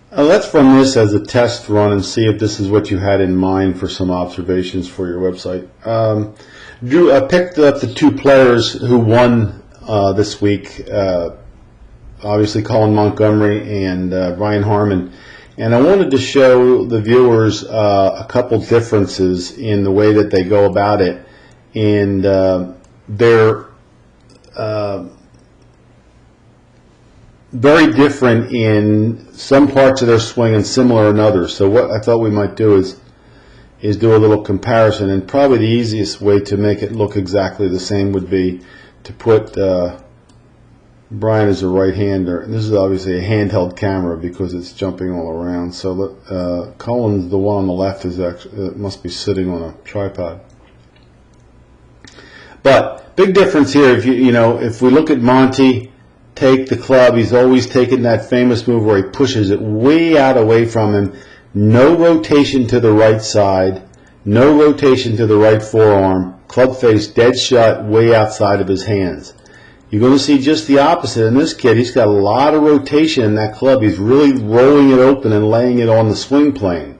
Let's run this as a test run and see if this is what you had in mind for some observations for your website. Drew, I picked up the two players who won this week, obviously Colin Montgomerie and Brian Harman. And I wanted to show the viewers a couple differences in the way that they go about it. And they're very different in some parts of their swing and similar in others. So what I thought we might do is do a little comparison. And probably the easiest way to make it look exactly the same would be to put Brian as a right-hander. This is obviously a handheld camera because it's jumping all around. So Colin's the one on the left is actually must be sitting on a tripod. But big difference here. If we look at Monty take the club, he's always taken that famous move where he pushes it way out away from him. No rotation to the right side, no rotation to the right forearm. Club face dead shut, way outside of his hands. You're going to see just the opposite in this kid. He's got a lot of rotation in that club. He's really rolling it open and laying it on the swing plane.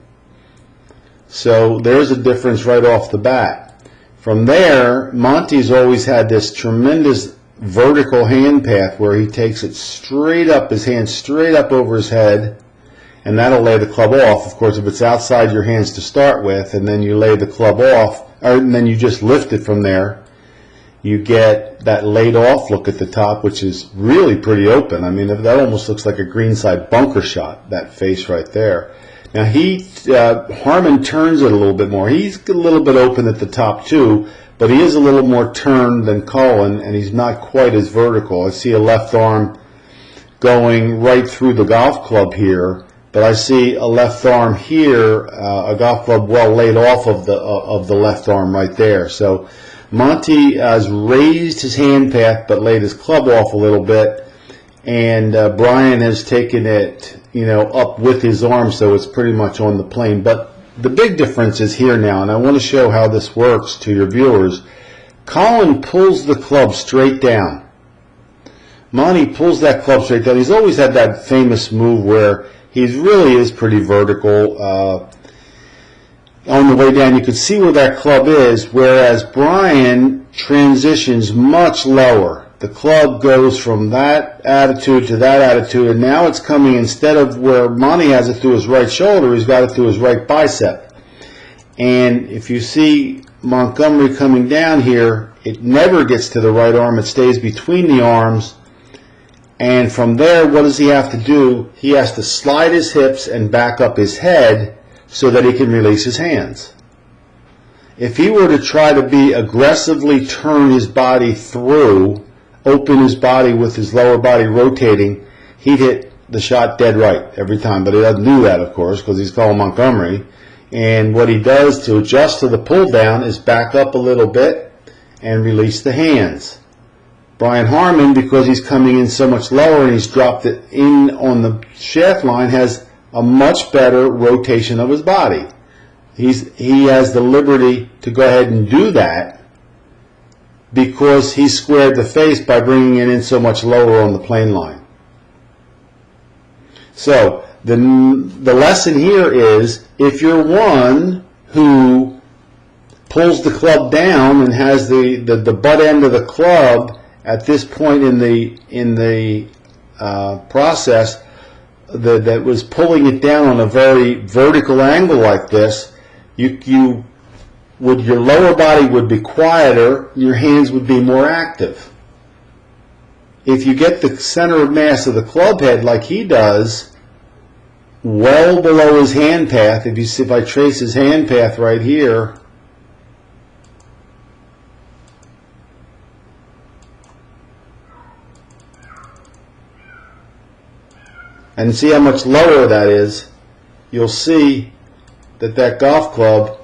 So there's a difference right off the bat. From there, Monty's always had this tremendous vertical hand path where he takes it straight up, his hand straight up over his head, and that'll lay the club off. Of course, if it's outside your hands to start with, and then you lay the club off, and then you just lift it from there, you get that laid off look at the top, which is really pretty open. I mean, that almost looks like a greenside bunker shot, that face right there. Now Harman turns it a little bit more. He's a little bit open at the top too, but he is a little more turned than Colin, and he's not quite as vertical. I see a left arm going right through the golf club here, but I see a left arm here, a golf club well laid off of the left arm right there. So Monty has raised his hand path but laid his club off a little bit, and Brian has taken it up with his arm, so it's pretty much on the plane. But the big difference is here now, and I want to show how this works to your viewers. Colin pulls the club straight down. Monty pulls that club straight down. He's always had that famous move where he really is pretty vertical. On the way down, you can see where that club is, whereas Brian transitions much lower. The club goes from that attitude to that attitude, and now it's coming, instead of where Monty has it through his right shoulder, he's got it through his right bicep. And if you see Montgomerie coming down here, it never gets to the right arm. It stays between the arms. And from there, what does he have to do? He has to slide his hips and back up his head so that he can release his hands. If he were to try to be aggressively turn his body through, open his body with his lower body rotating, he'd hit the shot dead right every time. But he doesn't do that, of course, because he's Colin Montgomerie. And what he does to adjust to the pull down is back up a little bit and release the hands. Brian Harman, because he's coming in so much lower and he's dropped it in on the shaft line, has a much better rotation of his body. He has the liberty to go ahead and do that because he squared the face by bringing it in so much lower on the plane line. So the lesson here is, if you're one who pulls the club down and has the butt end of the club at this point in the process that was pulling it down on a very vertical angle like this, your lower body would be quieter, your hands would be more active. If you get the center of mass of the club head like he does, well below his hand path, if I trace his hand path right here, and see how much lower that is, you'll see that golf club,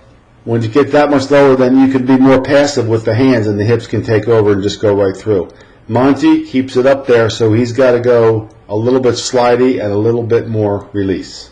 when you get that much lower, then you can be more passive with the hands and the hips can take over and just go right through. Monty keeps it up there, so he's got to go a little bit slidey and a little bit more release.